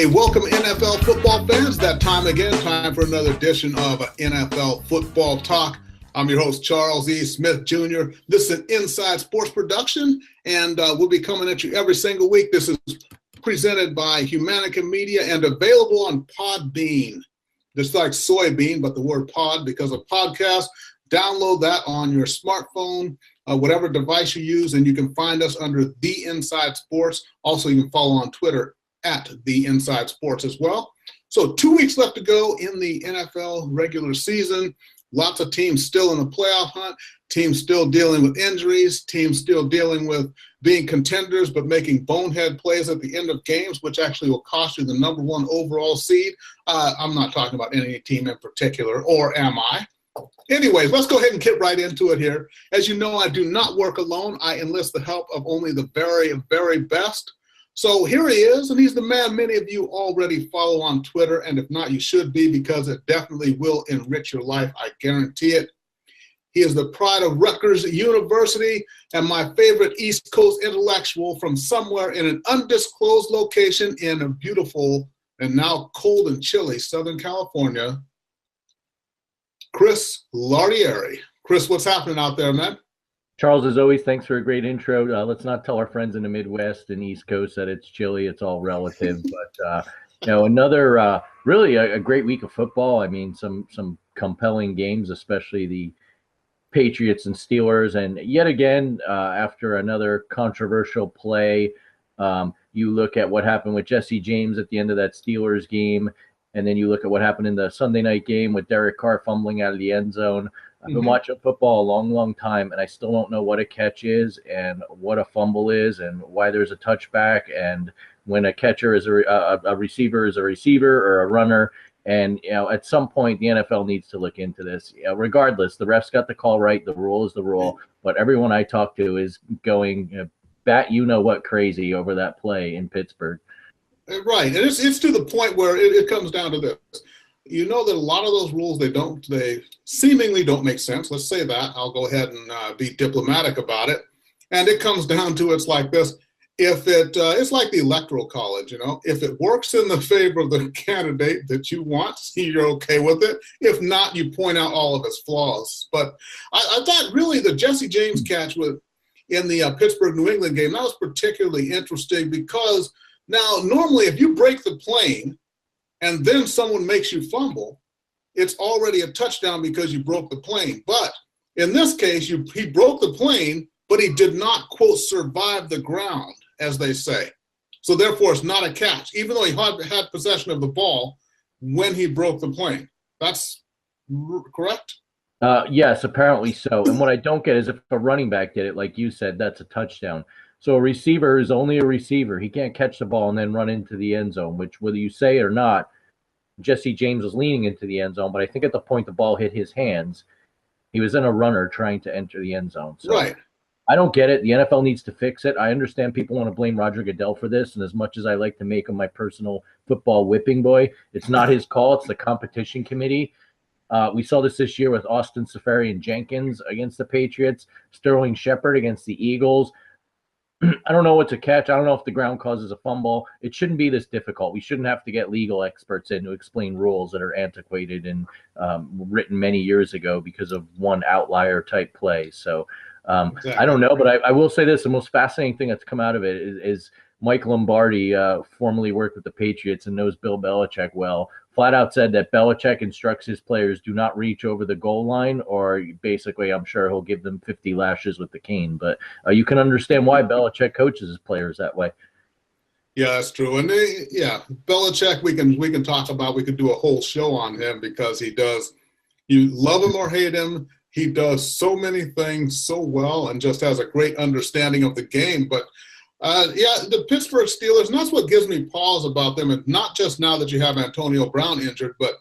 Hey, welcome NFL football fans. That time again, time for another edition of NFL Football Talk. I'm your host, Charles E. Smith Jr. This is an Inside Sports production, and we'll be coming at you every single week. This is presented by Humanica Media and available on Podbean. Just like soybean, but the word pod because of podcast. Download that on your smartphone, whatever device you use, and you can find us under The Inside Sports. Also, you can follow on Twitter at The Inside Sports as well. So 2 weeks left to go in the NFL regular season. Lots of teams still in the playoff hunt, teams still dealing with injuries, teams still dealing with being contenders but making bonehead plays at the end of games, which actually will cost you the number one overall seed. I'm not talking about any team in particular, or am I? Anyways, let's go ahead and get right into it here. As you know, I do not work alone. I enlist the help of only the very, very best. So here he is, and he's the man many of you already follow on Twitter, and if not, you should be, because it definitely will enrich your life. I guarantee it. He is the pride of Rutgers University and my favorite East Coast intellectual from somewhere in an undisclosed location in a beautiful and now cold and chilly Southern California, Chris Lardieri. Chris, what's happening out there, man? Charles, as always, thanks for a great intro. Let's not tell our friends in the Midwest and East Coast that it's chilly. It's all relative. But, another really a great week of football. I mean, some compelling games, especially the Patriots and Steelers. And yet again, after another controversial play, you look at what happened with Jesse James at the end of that Steelers game. And then you look at what happened in the Sunday night game with Derek Carr fumbling out of the end zone. I've been watching football a long, long time, and I still don't know what a catch is and what a fumble is and why there's a touchback and when a catcher is a receiver is a receiver or a runner. And, at some point, the NFL needs to look into this. Regardless, the refs got the call right. The rule is the rule. But everyone I talk to is going bat you-know-what crazy over that play in Pittsburgh. Right, and it's to the point where it comes down to this. You know that a lot of those rules, they seemingly don't make sense. Let's say that. I'll go ahead and be diplomatic about it. And it comes down to it's like this. If it's like the Electoral College, if it works in the favor of the candidate that you want, you're okay with it. If not, you point out all of its flaws. But I thought really the Jesse James catch in the Pittsburgh-New England game, that was particularly interesting because now normally if you break the plane and then someone makes you fumble, it's already a touchdown because you broke the plane. But in this case, he broke the plane, but he did not, quote, survive the ground, as they say. So therefore, it's not a catch, even though he had possession of the ball when he broke the plane. That's correct? Yes, apparently so. And what I don't get is if a running back did it, like you said, that's a touchdown. So a receiver is only a receiver. He can't catch the ball and then run into the end zone, which whether you say it or not, Jesse James was leaning into the end zone. But I think at the point the ball hit his hands, he was in a runner trying to enter the end zone. So right. I don't get it. The NFL needs to fix it. I understand people want to blame Roger Goodell for this. And as much as I like to make him my personal football whipping boy, it's not his call. It's the competition committee. We saw this year with Austin Seferian-Jenkins against the Patriots, Sterling Shepard against the Eagles. I don't know what to catch. I don't know if the ground causes a fumble. It shouldn't be this difficult. We shouldn't have to get legal experts in to explain rules that are antiquated and written many years ago because of one outlier type play. So exactly. I don't know, but I will say this. The most fascinating thing that's come out of it is Mike Lombardi, formerly worked with the Patriots and knows Bill Belichick well, flat out said that Belichick instructs his players do not reach over the goal line, or basically I'm sure he'll give them 50 lashes with the cane. But you can understand why Belichick coaches his players that way. Yeah, that's true. And Belichick, we can talk about, we could do a whole show on him because he does, you love him or hate him, he does so many things so well and just has a great understanding of the game. But the Pittsburgh Steelers, and that's what gives me pause about them, and not just now that you have Antonio Brown injured, but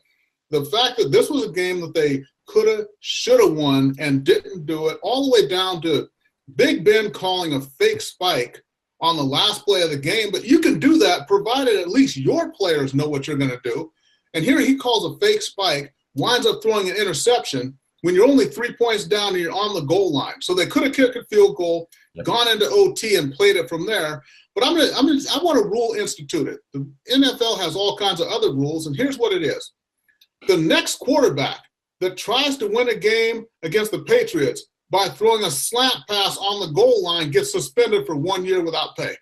the fact that this was a game that they could have, should have won and didn't do it, all the way down to Big Ben calling a fake spike on the last play of the game. But you can do that provided at least your players know what you're going to do. And here he calls a fake spike, winds up throwing an interception when you're only 3 points down and you're on the goal line. So they could have kicked a field goal, gone into OT and played it from there. But I want a rule instituted. The NFL has all kinds of other rules, and here's what it is. The next quarterback that tries to win a game against the Patriots by throwing a slant pass on the goal line gets suspended for 1 year without pay.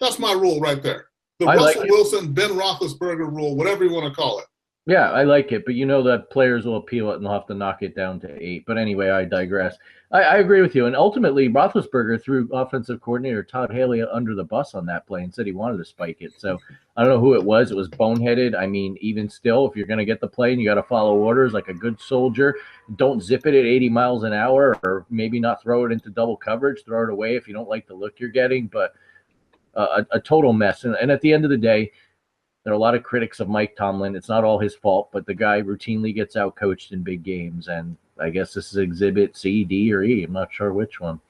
That's my rule right there. The Russell Wilson, Ben Roethlisberger rule, whatever you want to call it. Yeah, I like it, but you know that players will appeal it and they'll have to knock it down to 8. But anyway, I digress. I agree with you. And ultimately, Roethlisberger threw offensive coordinator Todd Haley under the bus on that play and said he wanted to spike it. So I don't know who it was. It was boneheaded. I mean, even still, if you're going to get the play and you got to follow orders like a good soldier, don't zip it at 80 miles an hour, or maybe not throw it into double coverage. Throw it away if you don't like the look you're getting. But a total mess. And at the end of the day, there are a lot of critics of Mike Tomlin. It's not all his fault, but the guy routinely gets outcoached in big games. And I guess this is exhibit C, D, or E. I'm not sure which one.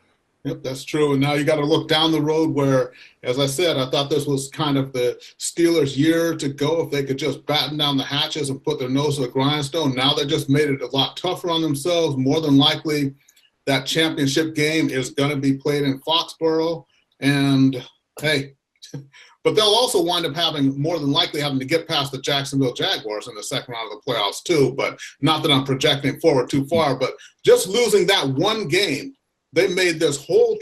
Yep, that's true. And now you got to look down the road where, as I said, I thought this was kind of the Steelers' year to go if they could just batten down the hatches and put their nose to the grindstone. Now they just made it a lot tougher on themselves. More than likely, that championship game is going to be played in Foxborough. And, hey, but they'll also wind up more than likely having to get past the Jacksonville Jaguars in the second round of the playoffs too. But not that I'm projecting forward too far, but just losing that one game, they made this whole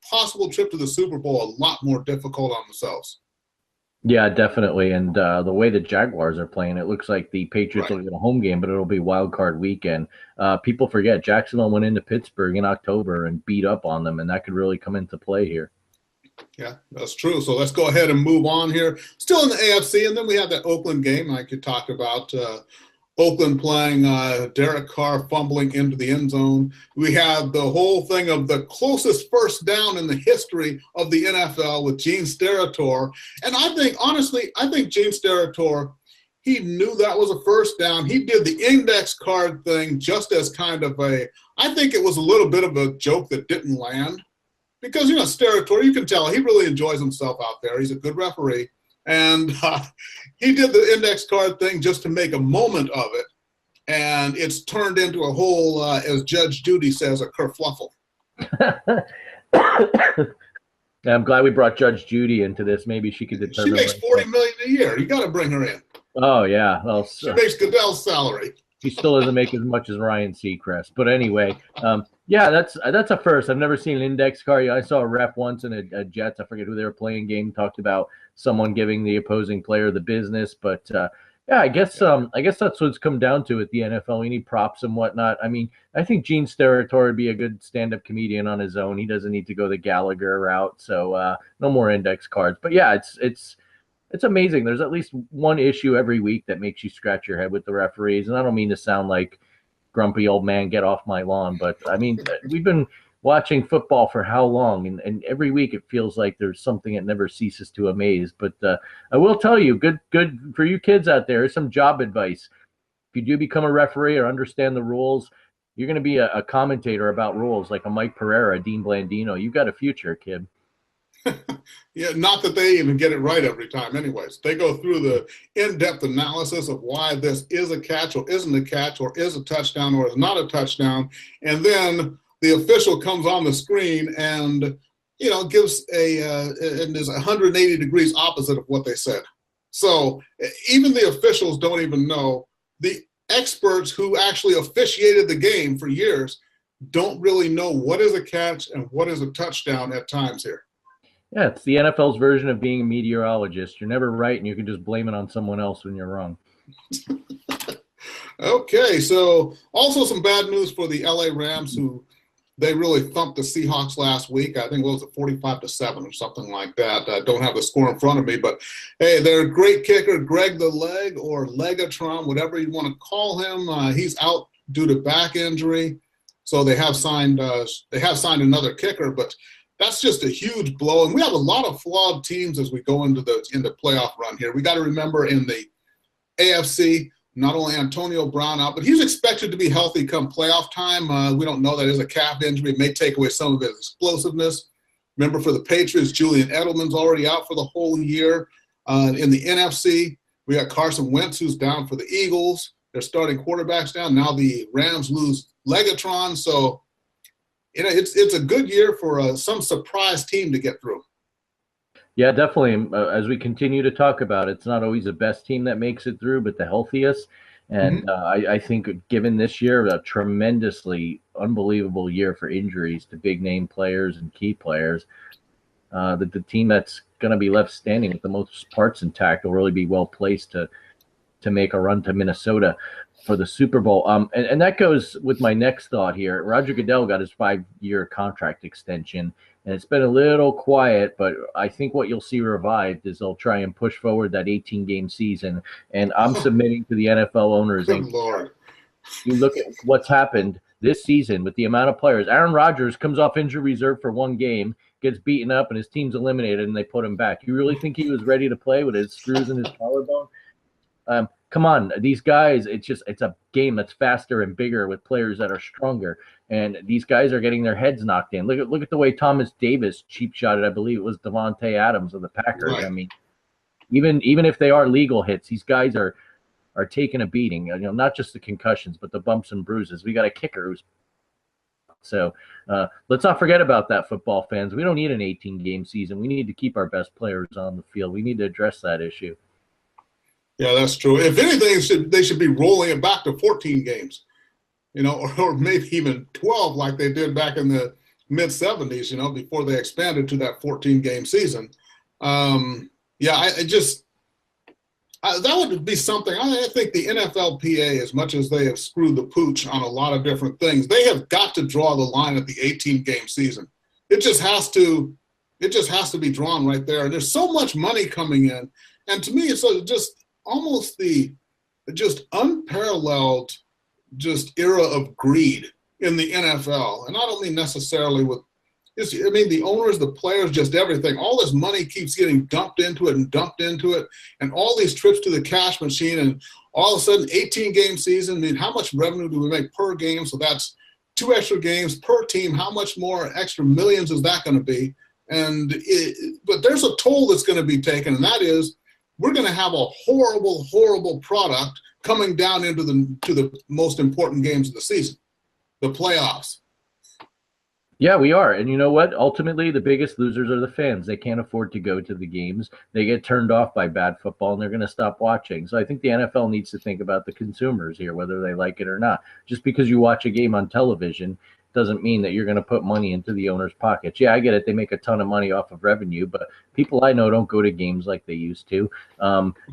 possible trip to the Super Bowl a lot more difficult on themselves. Yeah, definitely. And the way the Jaguars are playing, it looks like the Patriots will get a home game, but it'll be wild card weekend. People forget Jacksonville went into Pittsburgh in October and beat up on them, and that could really come into play here. Yeah, that's true. So let's go ahead and move on here. Still in the AFC, and then we have that Oakland game like you talked about. Oakland playing Derek Carr fumbling into the end zone. We have the whole thing of the closest first down in the history of the NFL with Gene Steratore. And I think Gene Steratore, he knew that was a first down. He did the index card thing just as kind of I think it was a little bit of a joke that didn't land. Because, Steratore, you can tell he really enjoys himself out there. He's a good referee. And he did the index card thing just to make a moment of it. And it's turned into a whole, as Judge Judy says, a kerfluffle. I'm glad we brought Judge Judy into this. Maybe she could determine. She makes $40 million a year. You got to bring her in. Oh, yeah. Well, she makes Goodell's salary. She still doesn't make as much as Ryan Seacrest. But anyway, yeah, that's a first. I've never seen an index card. I saw a ref once in a Jets, I forget who they were playing game, talked about someone giving the opposing player the business. But yeah, I guess that's what it's come down to at the NFL. We need props and whatnot. I mean, I think Gene Steratore would be a good stand-up comedian on his own. He doesn't need to go the Gallagher route. So no more index cards. But yeah, it's amazing. There's at least one issue every week that makes you scratch your head with the referees. And I don't mean to sound like grumpy old man, get off my lawn. But, I mean, we've been watching football for how long? And every week it feels like there's something that never ceases to amaze. But I will tell you, good for you kids out there, here's some job advice. If you do become a referee or understand the rules, you're going to be a commentator about rules like a Mike Pereira, Dean Blandino. You've got a future, kid. Yeah, not that they even get it right every time anyways. They go through the in-depth analysis of why this is a catch or isn't a catch or is a touchdown or is not a touchdown. And then the official comes on the screen and, gives and is 180 degrees opposite of what they said. So even the officials don't even know. The experts who actually officiated the game for years don't really know what is a catch and what is a touchdown at times here. Yeah, it's the NFL's version of being a meteorologist. You're never right, and you can just blame it on someone else when you're wrong. Okay, so also some bad news for the LA Rams, who they really thumped the Seahawks last week. I think it was 45-7 or something like that. I don't have the score in front of me, but hey, their great kicker, Greg the Leg or Legatron, whatever you want to call him, he's out due to back injury. So they have signed another kicker, but that's just a huge blow. And we have a lot of flawed teams as we go into the playoff run here. We got to remember in the AFC, not only Antonio Brown out, but he's expected to be healthy come playoff time. We don't know that is a calf injury. It may take away some of his explosiveness. Remember, for the Patriots, Julian Edelman's already out for the whole year. In the NFC, we got Carson Wentz, who's down for the Eagles. They're starting quarterbacks down. Now the Rams lose Legatron. So, it's a good year for some surprise team to get through. Yeah, definitely. As we continue to talk about, it's not always the best team that makes it through, but the healthiest. And Mhm. I think given this year, a tremendously unbelievable year for injuries to big name players and key players, the team that's going to be left standing with the most parts intact will really be well placed to make a run to Minnesota for the Super Bowl. And that goes with my next thought here. Roger Goodell got his 5-year contract extension, and it's been a little quiet, but I think what you'll see revived is they'll try and push forward that 18-game season. And I'm Oh, submitting to the NFL owners, good and Lord. you look at what's happened this season with the amount of players. Aaron Rodgers comes off injury reserve for one game, gets beaten up, and his team's eliminated, and they put him back. You really think he was ready to play with his screws in his collarbone? Come on, these guys, it's a game that's faster and bigger with players that are stronger. And these guys are getting their heads knocked in. Look at the way Thomas Davis cheap shotted, I believe it was Devontae Adams of the Packers. Right. I mean, even if they are legal hits, these guys are taking a beating. Not just the concussions, but the bumps and bruises. We got a kicker who's so let's not forget about that, football fans. We don't need an 18-game season. We need to keep our best players on the field. We need to address that issue. Yeah, that's true. If anything, they should be rolling it back to 14 games, or maybe even 12 like they did back in the mid 70s, before they expanded to that 14-game season. Yeah, that would be something. I think the NFLPA, as much as they have screwed the pooch on a lot of different things, they have got to draw the line at the 18-game season. It just has to be drawn right there. And there's so much money coming in. And to me, it's just almost the just unparalleled just era of greed in the NFL. And I don't mean necessarily the owners, the players, just everything. All this money keeps getting dumped into it, and all these trips to the cash machine, and all of a sudden 18-game season. I mean, how much revenue do we make per game? So that's 2 extra games per team. How much more extra millions is that going to be? But there's a toll that's going to be taken, and that is we're going to have a horrible, horrible product coming down into the most important games of the season, the playoffs. Yeah, we are. And you know what? Ultimately, the biggest losers are the fans. They can't afford to go to the games. They get turned off by bad football, and they're going to stop watching. So I think the NFL needs to think about the consumers here, whether they like it or not. Just because you watch a game on television doesn't mean that you're going to put money into the owner's pockets. Yeah, I get it. They make a ton of money off of revenue, but people I know don't go to games like they used to.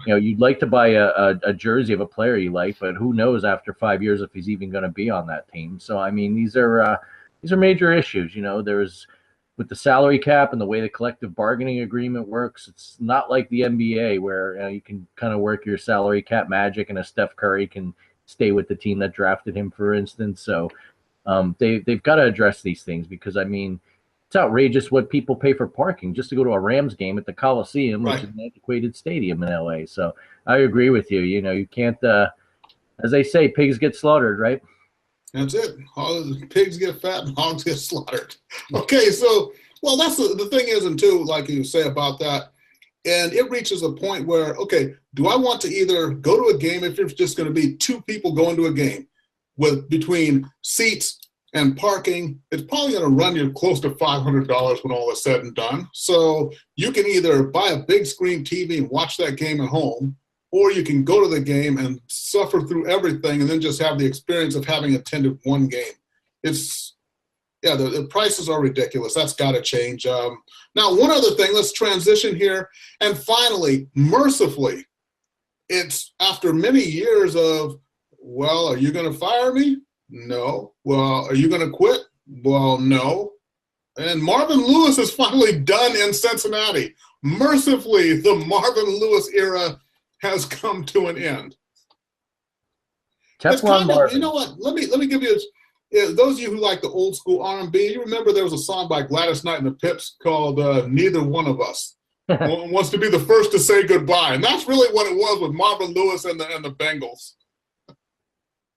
You'd like to buy a jersey of a player you like, but who knows after 5 years if he's even going to be on that team. So, I mean, these are major issues. There's with the salary cap and the way the collective bargaining agreement works. It's not like the NBA where you can kind of work your salary cap magic, and a Steph Curry can stay with the team that drafted him, for instance. So they've got to address these things, because I mean, it's outrageous what people pay for parking just to go to a Rams game at the Coliseum, which is an antiquated stadium in LA. So I agree with you. You can't, as they say, pigs get slaughtered, right? That's it. Pigs get fat and hogs get slaughtered. Okay, so, well, that's the thing is, and too, like you say about that, and it reaches a point where, okay, do I want to either go to a game if it's just going to be 2 people going to a game with between seats and parking? It's probably going to run you close to $500 when all is said and done. So you can either buy a big screen TV and watch that game at home, or you can go to the game and suffer through everything and then just have the experience of having attended one game. The prices are ridiculous. That's got to change. Now, one other thing, let's transition here. And finally, mercifully, it's after many years of, well, are you going to fire me? No. Well, are you going to quit? Well, no. And Marvin Lewis is finally done in Cincinnati. Mercifully, the Marvin Lewis era has come to an end. It's kind of, you know what? Let me give you those of you who like the old school R&B. You remember there was a song by Gladys Knight and the Pips called "Neither One of Us Wants to Be the First to Say Goodbye," and that's really what it was with Marvin Lewis and the Bengals.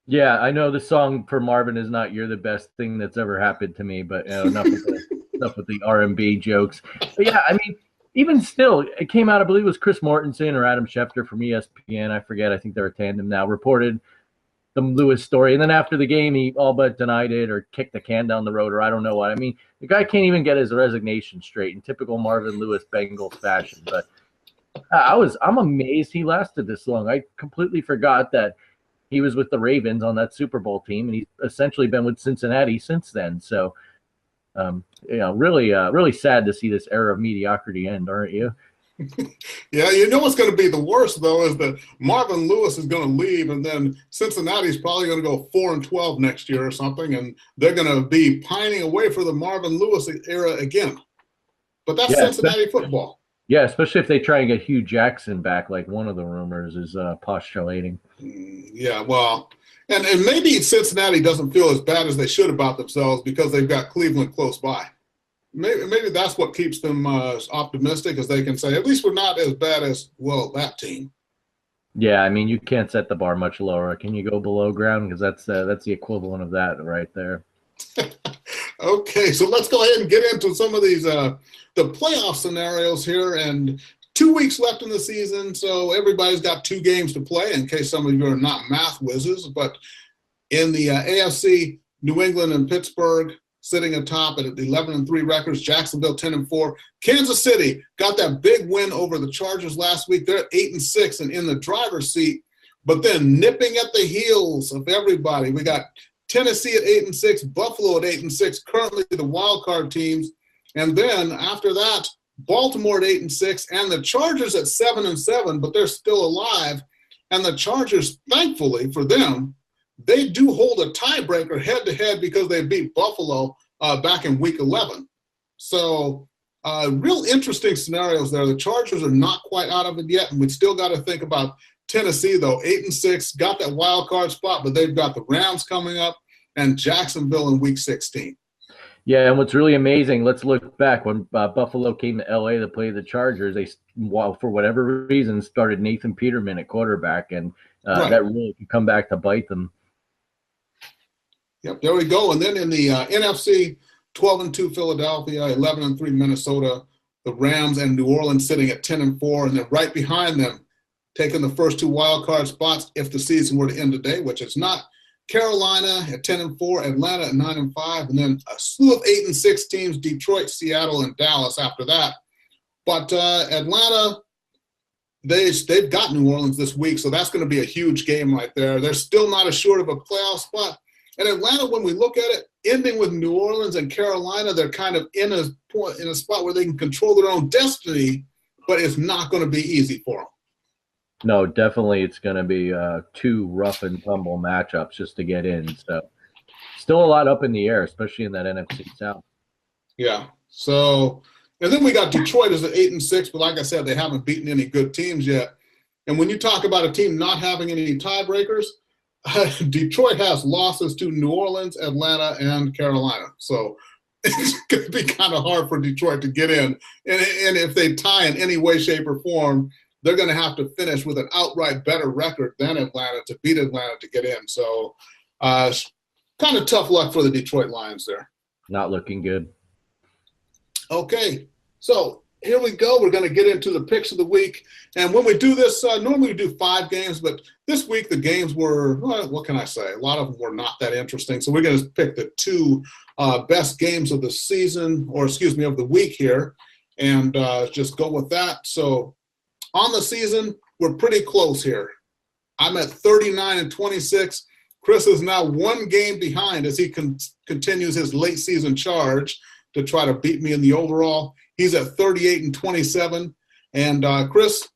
Yeah, I know the song for Marvin is not "You're the Best Thing That's Ever Happened to Me," but enough with the R&B jokes. But yeah, I mean, even still, it came out, I believe it was Chris Mortensen or Adam Schefter from ESPN. I forget. I think they're a tandem now. Reported the Lewis story. And then after the game, he all but denied it or kicked the can down the road, or I don't know what. I mean, the guy can't even get his resignation straight in typical Marvin Lewis Bengals fashion. But I'm amazed he lasted this long. I completely forgot that he was with the Ravens on that Super Bowl team, and he's essentially been with Cincinnati since then. So, really sad to see this era of mediocrity end, aren't you? Yeah, you know what's going to be the worst, though, is that Marvin Lewis is going to leave, and then Cincinnati's probably going to go 4-12 next year or something, and they're going to be pining away for the Marvin Lewis era again. But that's Cincinnati football. Yeah, especially if they try and get Hugh Jackson back, like one of the rumors is postulating. Yeah, well, and maybe Cincinnati doesn't feel as bad as they should about themselves because they've got Cleveland close by. Maybe that's what keeps them optimistic, as they can say, at least we're not as bad as, well, that team. Yeah, I mean, you can't set the bar much lower. Can you go below ground? Because that's the equivalent of that right there. Okay, so let's go ahead and get into some of these the playoff scenarios here. And 2 weeks left in the season, so everybody's got 2 games to play in case some of you are not math whizzes. But in the AFC, New England and Pittsburgh sitting atop at 11-3 records, Jacksonville 10-4. Kansas City got that big win over the Chargers last week. They're at 8-6 and in the driver's seat, but then nipping at the heels of everybody. We got Tennessee at 8-6, Buffalo at 8-6, currently the wild card teams. And then after that, Baltimore at 8-6 and the Chargers at 7-7, but they're still alive. And the Chargers, thankfully for them, they do hold a tiebreaker head-to-head because they beat Buffalo back in Week 11. So real interesting scenarios there. The Chargers are not quite out of it yet, and we still got to think about Tennessee, though. 8-6, got that wild card spot, but they've got the Rams coming up and Jacksonville in Week 16. Yeah, and what's really amazing, let's look back when Buffalo came to L.A. to play the Chargers. They, for whatever reason, started Nathan Peterman at quarterback, and that really could come back to bite them. Yep, there we go. And then in the NFC, 12-2 Philadelphia, 11-3 Minnesota, the Rams and New Orleans sitting at 10-4, and then right behind them, taking the first 2 wild card spots if the season were to end today, which it's not. Carolina at 10-4, Atlanta at 9-5, and then a slew of 8-6 teams: Detroit, Seattle, and Dallas after that. But Atlanta, they've got New Orleans this week, so that's going to be a huge game right there. They're still not assured of a playoff spot. And Atlanta, when we look at it, ending with New Orleans and Carolina, they're kind of in a spot where they can control their own destiny, but it's not going to be easy for them. No, definitely it's going to be 2 rough and tumble matchups just to get in. So still a lot up in the air, especially in that NFC South. Yeah. So, and then we got Detroit as at 8-6, but like I said, they haven't beaten any good teams yet. And when you talk about a team not having any tiebreakers, Detroit has losses to New Orleans, Atlanta, and Carolina. So it's going to be kind of hard for Detroit to get in. And if they tie in any way, shape, or form, they're going to have to finish with an outright better record than Atlanta to beat Atlanta to get in. So kind of tough luck for the Detroit Lions there. Not looking good. Okay, so here we go. We're going to get into the picks of the week. And when we do this, normally we do 5 games, but this week the games were, what can I say? A lot of them were not that interesting. So we're going to pick the 2 best games of the season, or excuse me, of the week here, and just go with that. So on the season, we're pretty close here. I'm at 39-26. Chris is now 1 game behind as he continues his late season charge to try to beat me in the overall. He's at 38-27. And Chris,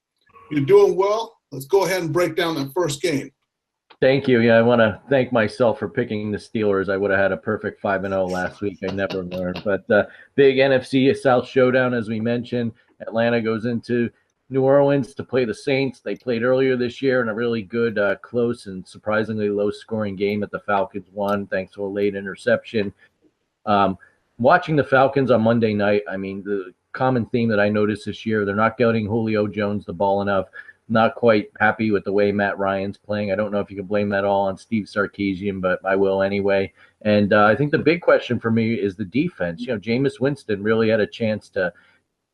you're doing well. Let's go ahead and break down that first game. Thank you. Yeah, I want to thank myself for picking the Steelers. I would have had a perfect 5-0 last week. I never learned. But big NFC South showdown, as we mentioned. Atlanta goes into New Orleans to play the Saints. They played earlier this year in a really good, close and surprisingly low-scoring game that the Falcons won thanks to a late interception. Watching the Falcons on Monday night, I mean, the common theme that I noticed this year, they're not getting Julio Jones the ball enough. Not quite happy with the way Matt Ryan's playing. I don't know if you can blame that all on Steve Sarkisian, but I will anyway. And I think the big question for me is the defense. You know, Jameis Winston really had a chance to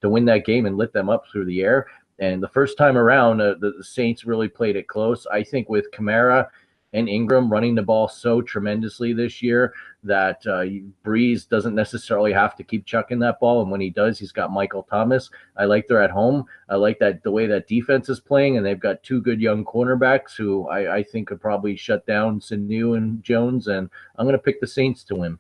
win that game and lit them up through the air. And the first time around, the Saints really played it close. I think with Kamara and Ingram running the ball so tremendously this year that Breeze doesn't necessarily have to keep chucking that ball. And when he does, he's got Michael Thomas. I like they're at home. I like that the way that defense is playing, and they've got two good young cornerbacks who I think could probably shut down Sanu and Jones. And I'm going to pick the Saints to win.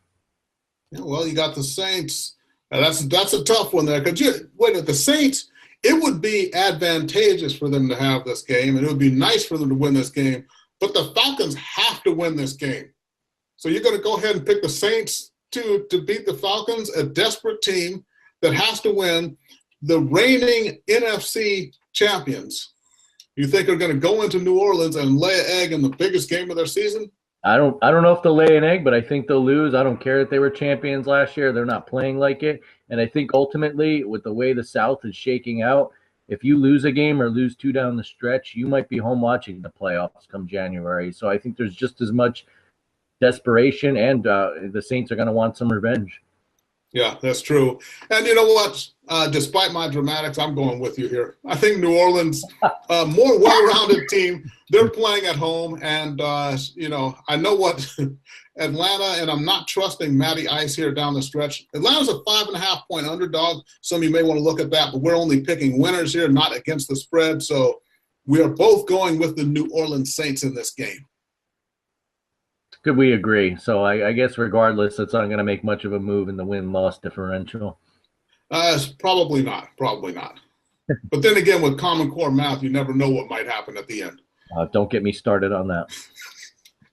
Yeah, well, you got the Saints. That's a tough one there, because the Saints, it would be advantageous for them to have this game, and it would be nice for them to win this game, but the Falcons have to win this game. So you're going to go ahead and pick the Saints to beat the Falcons, a desperate team that has to win, the reigning NFC champions. You think they're going to go into New Orleans and lay an egg in the biggest game of their season? I don't know if they'll lay an egg, but I think they'll lose. I don't care that they were champions last year. They're not playing like it. And I think ultimately, with the way the South is shaking out, if you lose a game or lose two down the stretch, you might be home watching the playoffs come January. So I think there's just as much desperation, and the Saints are going to want some revenge. Yeah, that's true. And you know what? Despite my dramatics, I'm going with you here. I think New Orleans, more well-rounded team. They're playing at home, and I know what Atlanta, and I'm not trusting Matty Ice here down the stretch. Atlanta's a 5.5-point underdog. Some of you may want to look at that, but we're only picking winners here, not against the spread. So we are both going with the New Orleans Saints in this game. Good, we agree. So I guess regardless, it's not going to make much of a move in the win-loss differential. Probably not. But then again, with Common Core math, you never know what might happen at the end. Don't get me started on that.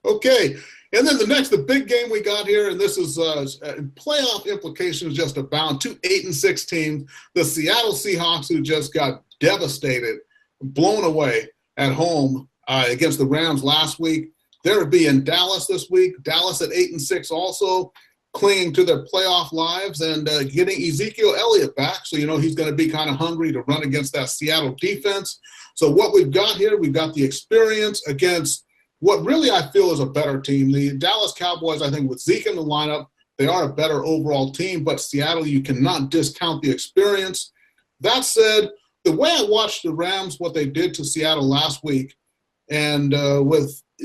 Okay. And then the big game we got here, and this is playoff implications just abound. 2 8-6 teams. The Seattle Seahawks, who just got devastated, blown away at home against the Rams last week. They'll be in Dallas this week. Dallas at 8-6 also, clinging to their playoff lives and getting Ezekiel Elliott back. So, he's going to be kind of hungry to run against that Seattle defense. So what we've got here, we've got the experience against what really I feel is a better team. The Dallas Cowboys, I think with Zeke in the lineup, they are a better overall team. But Seattle, you cannot discount the experience. That said, the way I watched the Rams, what they did to Seattle last week, and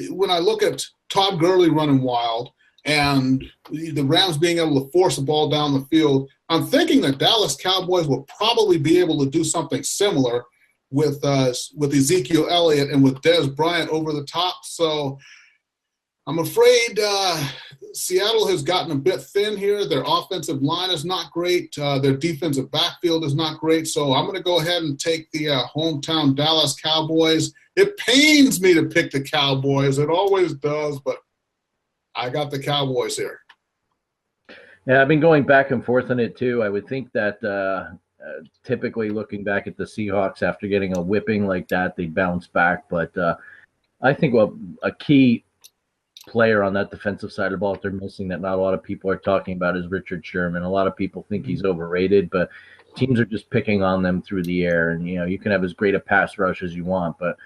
when I look at Todd Gurley running wild and the Rams being able to force the ball down the field, I'm thinking that Dallas Cowboys will probably be able to do something similar with Ezekiel Elliott and with Dez Bryant over the top. So I'm afraid Seattle has gotten a bit thin here. Their offensive line is not great. Their defensive backfield is not great. So I'm going to go ahead and take the hometown Dallas Cowboys. It pains me to pick the Cowboys. It always does, but I got the Cowboys here. Yeah, I've been going back and forth on it too. I would think that typically looking back at the Seahawks after getting a whipping like that, they'd bounce back. But I think a key player on that defensive side of the ball that they're missing that not a lot of people are talking about is Richard Sherman. A lot of people think he's overrated, but teams are just picking on them through the air. And, you can have as great a pass rush as you want, but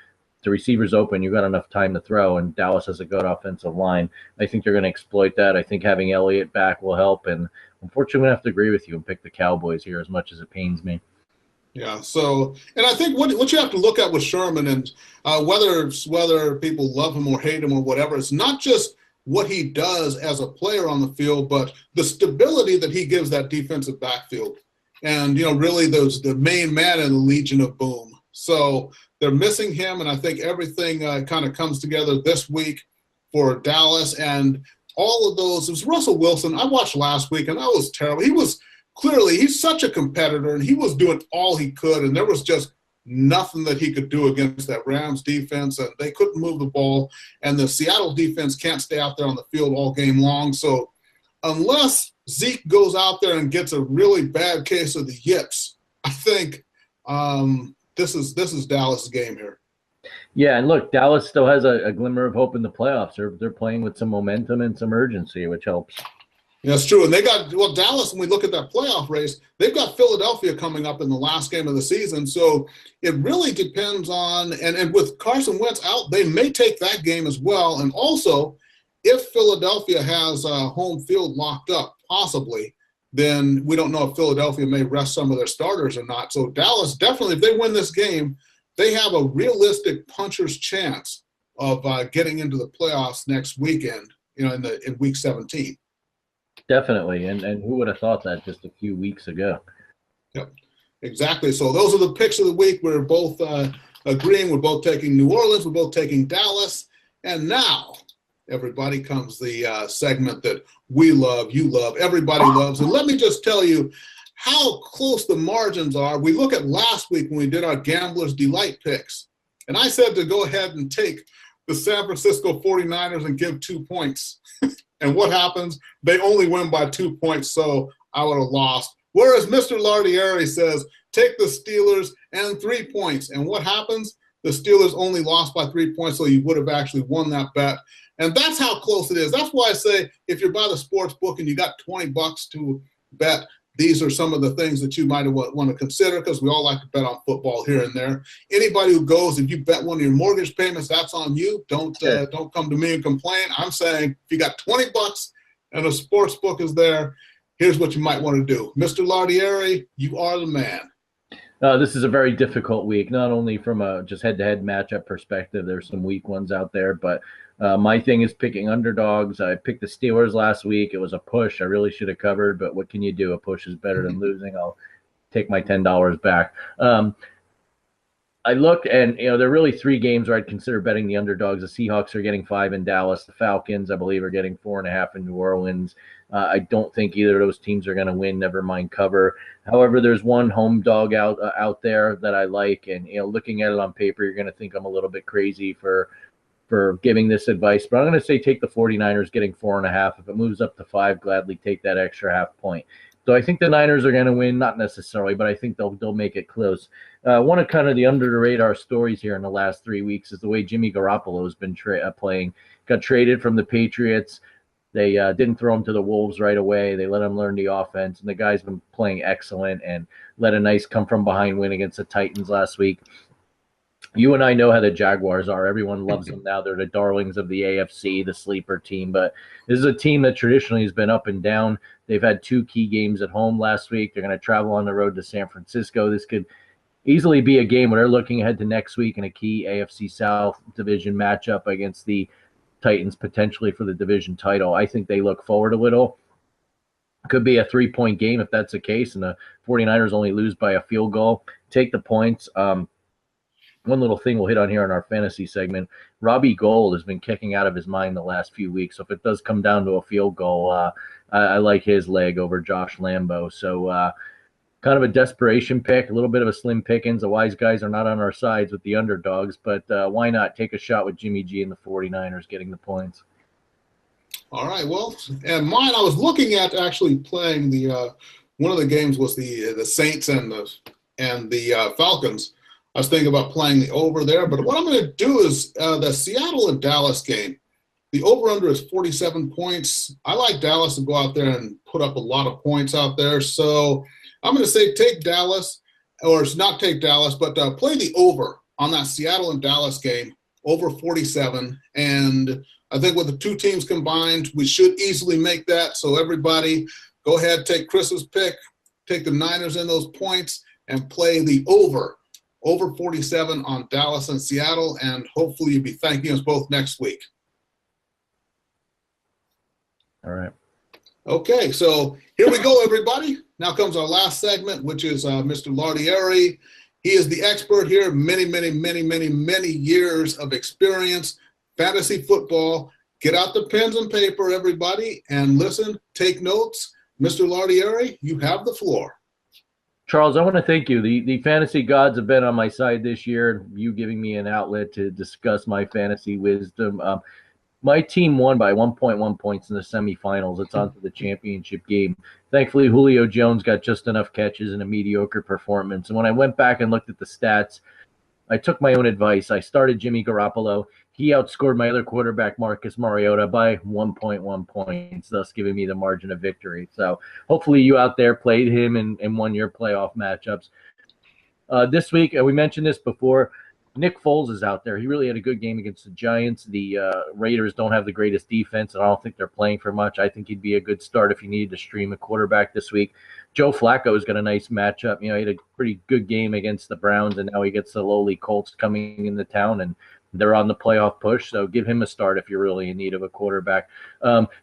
the receiver's open, you've got enough time to throw, and Dallas has a good offensive line. I think they're going to exploit that. I think having Elliott back will help, and unfortunately, I'm going to have to agree with you and pick the Cowboys here as much as it pains me. Yeah, so, and I think what you have to look at with Sherman, and whether people love him or hate him or whatever, it's not just what he does as a player on the field, but the stability that he gives that defensive backfield. And, really the main man in the Legion of Boom. So they're missing him, and I think everything kind of comes together this week for Dallas. And all of those, it was Russell Wilson. I watched last week, and that was terrible. He's such a competitor, and he was doing all he could, and there was just nothing that he could do against that Rams defense. And they couldn't move the ball, and the Seattle defense can't stay out there on the field all game long. So unless Zeke goes out there and gets a really bad case of the yips, I think this is Dallas' game here. Yeah, and look, Dallas still has a glimmer of hope in the playoffs. They're playing with some momentum and some urgency, which helps. Yeah, that's true. And they got Dallas, when we look at that playoff race, they've got Philadelphia coming up in the last game of the season. So it really depends on, and with Carson Wentz out, they may take that game as well. And also, if Philadelphia has home field locked up, possibly, then we don't know if Philadelphia may rest some of their starters or not. So Dallas, definitely, if they win this game, they have a realistic puncher's chance of getting into the playoffs next weekend, in week 17. Definitely. And who would have thought that just a few weeks ago? Yep, exactly. So those are the picks of the week. We're both agreeing. We're both taking New Orleans. We're both taking Dallas. And now, everybody, comes the segment that we love, you love, everybody loves. And let me just tell you how close the margins are. We look at last week when we did our Gambler's Delight picks. And I said to go ahead and take the San Francisco 49ers and give 2 points. And what happens? They only win by 2 points, so I would have lost. Whereas Mr. Lardieri says, take the Steelers and 3 points. And what happens? The Steelers only lost by 3 points, so you would have actually won that bet. And that's how close it is. That's why I say if you're by the sports book and you got $20 to bet, these are some of the things that you might want to consider, because we all like to bet on football here and there. Anybody who goes, if you bet one of your mortgage payments, that's on you. Don't come to me and complain. I'm saying if you got $20 and a sports book is there, here's what you might want to do. Mr. Lardieri, you are the man. This is a very difficult week, not only from a just head-to-head matchup perspective. There's some weak ones out there, but my thing is picking underdogs. I picked the Steelers last week. It was a push. I really should have covered, but what can you do? A push is better than losing. I'll take my $10 back. I looked, and there are really 3 games where I'd consider betting the underdogs. The Seahawks are getting 5 in Dallas. The Falcons, I believe, are getting 4.5 in New Orleans. I don't think either of those teams are going to win, never mind cover. However, there's one home dog out there that I like, and looking at it on paper, you're going to think I'm a little bit crazy for giving this advice, but I'm going to say take the 49ers getting 4.5. If it moves up to 5, gladly take that extra half point. So I think the Niners are going to win, not necessarily, but I think they'll make it close. One of kind of the under the radar stories here in the last 3 weeks is the way Jimmy Garoppolo has been playing. Got traded from the Patriots. They didn't throw him to the Wolves right away. They let him learn the offense, and the guy's been playing excellent and let a nice come-from-behind win against the Titans last week. You and I know how the Jaguars are. Everyone loves them now. They're the darlings of the AFC, the sleeper team. But this is a team that traditionally has been up and down. They've had 2 key games at home last week. They're going to travel on the road to San Francisco. This could easily be a game where they're looking ahead to next week in a key AFC South division matchup against the Titans, potentially for the division title. I think they look forward a little. Could be a 3-point game if that's the case, and the 49ers only lose by a field goal. Take the points. One little thing we'll hit on here in our fantasy segment, Robbie Gould has been kicking out of his mind the last few weeks. So if it does come down to a field goal, I like his leg over Josh Lambo. So kind of a desperation pick, a little bit of a slim pickings. The wise guys are not on our sides with the underdogs, but why not take a shot with Jimmy G and the 49ers getting the points? All right, well, and mine, I was looking at actually playing one of the games was the Saints and the Falcons. I was thinking about playing the over there, but what I'm going to do is the Seattle and Dallas game. The over-under is 47 points. I like Dallas to go out there and put up a lot of points out there. So I'm going to say take Dallas, or it's not take Dallas, but play the over on that Seattle and Dallas game, over 47. And I think with the 2 teams combined, we should easily make that. So everybody, go ahead, take Chris's pick, take the Niners in those points, and play the over 47 on Dallas and Seattle, and hopefully you'll be thanking us both next week. All right. Okay, so here we go, everybody. Now comes our last segment, which is Mr. Lardieri. He is the expert here, many years of experience, fantasy football. Get out the pens and paper, everybody, and listen, take notes. Mr. Lardieri, you have the floor. Charles, I want to thank you. The fantasy gods have been on my side this year, you giving me an outlet to discuss my fantasy wisdom. My team won by 1.1 points in the semifinals. It's on to the championship game. Thankfully, Julio Jones got just enough catches and a mediocre performance. And when I went back and looked at the stats, I took my own advice. I started Jimmy Garoppolo. He outscored my other quarterback, Marcus Mariota, by 1.1 points, thus giving me the margin of victory. So hopefully you out there played him and won your playoff matchups. This week, we mentioned this before, Nick Foles is out there. He really had a good game against the Giants. The Raiders don't have the greatest defense, and I don't think they're playing for much. I think he'd be a good start if you needed to stream a quarterback this week. Joe Flacco's got a nice matchup. He had a pretty good game against the Browns, and now he gets the lowly Colts coming into town, and they're on the playoff push, so give him a start if you're really in need of a quarterback.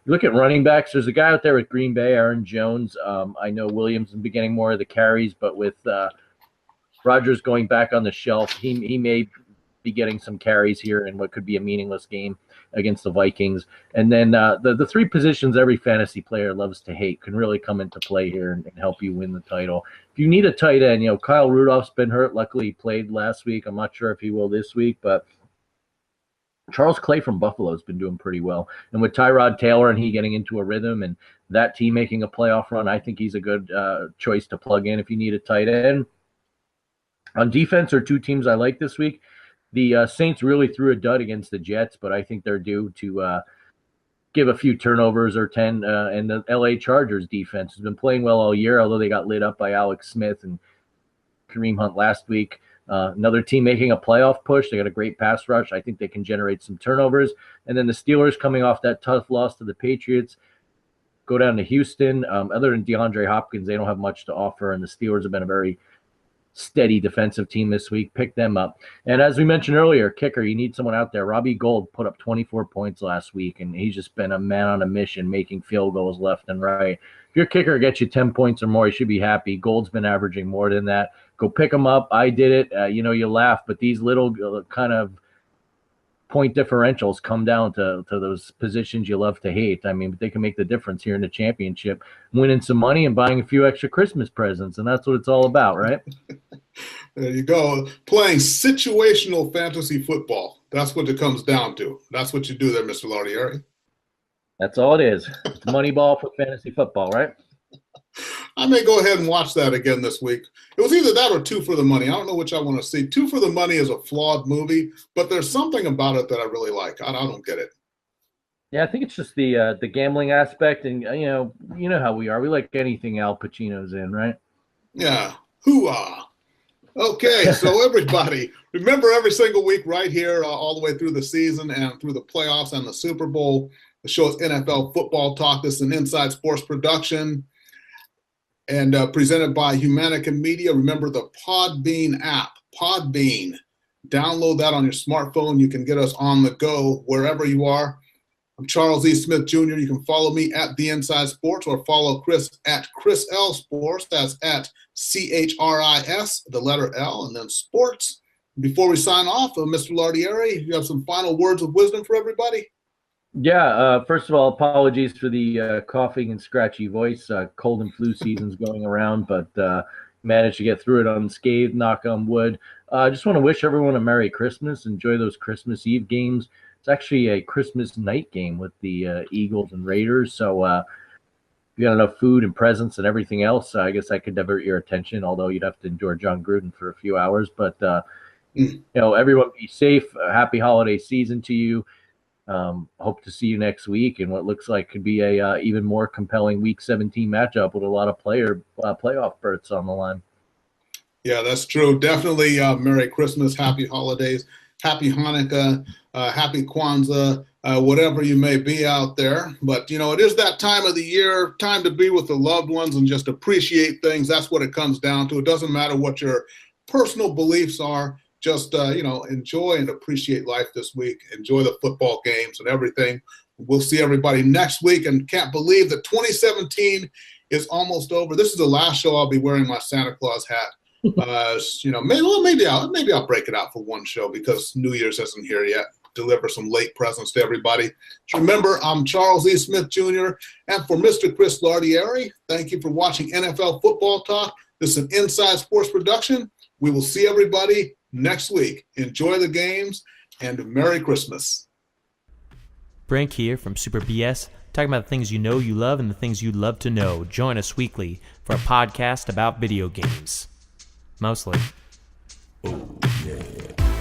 Look at running backs. There's a guy out there with Green Bay, Aaron Jones. I know Williams has been getting more of the carries, but with Rodgers going back on the shelf, he may be getting some carries here in what could be a meaningless game against the Vikings. And then the three positions every fantasy player loves to hate can really come into play here and help you win the title. If you need a tight end, Kyle Rudolph's been hurt. Luckily, he played last week. I'm not sure if he will this week, but Charles Clay from Buffalo has been doing pretty well. And with Tyrod Taylor and he getting into a rhythm and that team making a playoff run, I think he's a good choice to plug in if you need a tight end. On defense, are two teams I like this week. The Saints really threw a dud against the Jets, but I think they're due to give a few turnovers or 10. And the LA Chargers defense has been playing well all year, although they got lit up by Alex Smith and Kareem Hunt last week. Another team making a playoff push. They got a great pass rush. I think they can generate some turnovers. And then the Steelers coming off that tough loss to the Patriots go down to Houston. Other than DeAndre Hopkins, they don't have much to offer, and the Steelers have been a very steady defensive team this week. Pick them up. And as we mentioned earlier, kicker, you need someone out there. Robbie Gould put up 24 points last week, and he's just been a man on a mission making field goals left and right. If your kicker gets you 10 points or more, you should be happy. Gould's been averaging more than that. Go pick him up. I did it. You laugh, but these little kind of point differentials come down to those positions you love to hate. I mean, but they can make the difference here in the championship, winning some money and buying a few extra Christmas presents, and that's what it's all about, right? There you go. Playing situational fantasy football. That's what it comes down to. That's what you do there, Mr. Lardieri. That's all it is. It's Moneyball for fantasy football, right? I may go ahead and watch that again this week. It was either that or Two for the Money. I don't know which I want to see. Two for the Money is a flawed movie, but there's something about it that I really like. I don't get it. Yeah, I think it's just the gambling aspect, and you know how we are. We like anything Al Pacino's in, right? Yeah. Hoo-ah. Okay, so everybody, remember every single week right here, all the way through the season and through the playoffs and the Super Bowl, the show is NFL Football Talk. This is an Inside Sports production and presented by Humanica Media. Remember the Podbean app, Podbean. Download that on your smartphone. You can get us on the go wherever you are. I'm Charles E. Smith Jr. You can follow me at The Inside Sports or follow Chris at Chris L Sports. That's at CHRIS, the letter L, and then sports. Before we sign off, Mr. Lardieri, you have some final words of wisdom for everybody? Yeah, first of all, apologies for the coughing and scratchy voice. Cold and flu season's going around, but managed to get through it unscathed, knock on wood. I just want to wish everyone a Merry Christmas. Enjoy those Christmas Eve games. It's actually a Christmas night game with the Eagles and Raiders, so if you got enough food and presents and everything else, I guess I could divert your attention, although you'd have to enjoy John Gruden for a few hours. But, everyone be safe. Happy holiday season to you. Hope to see you next week in what looks like could be a even more compelling Week 17 matchup with a lot of playoff berths on the line. Yeah, that's true. Definitely Merry Christmas, Happy Holidays, Happy Hanukkah, Happy Kwanzaa, whatever you may be out there. But, it is that time of the year, time to be with the loved ones and just appreciate things. That's what it comes down to. It doesn't matter what your personal beliefs are. Just, enjoy and appreciate life this week. Enjoy the football games and everything. We'll see everybody next week, and can't believe that 2017 is almost over. This is the last show I'll be wearing my Santa Claus hat. Maybe I'll break it out for one show because New Year's isn't here yet. Deliver some late presents to everybody. Remember, I'm Charles E. Smith Jr. And for Mr. Chris Lardieri, thank you for watching NFL Football Talk. This is an Inside Sports production. We will see everybody next week. Enjoy the games and Merry Christmas. Brink here from Super BS, talking about the things you know you love and the things you'd love to know. Join us weekly for a podcast about video games. Mostly. Oh, yeah.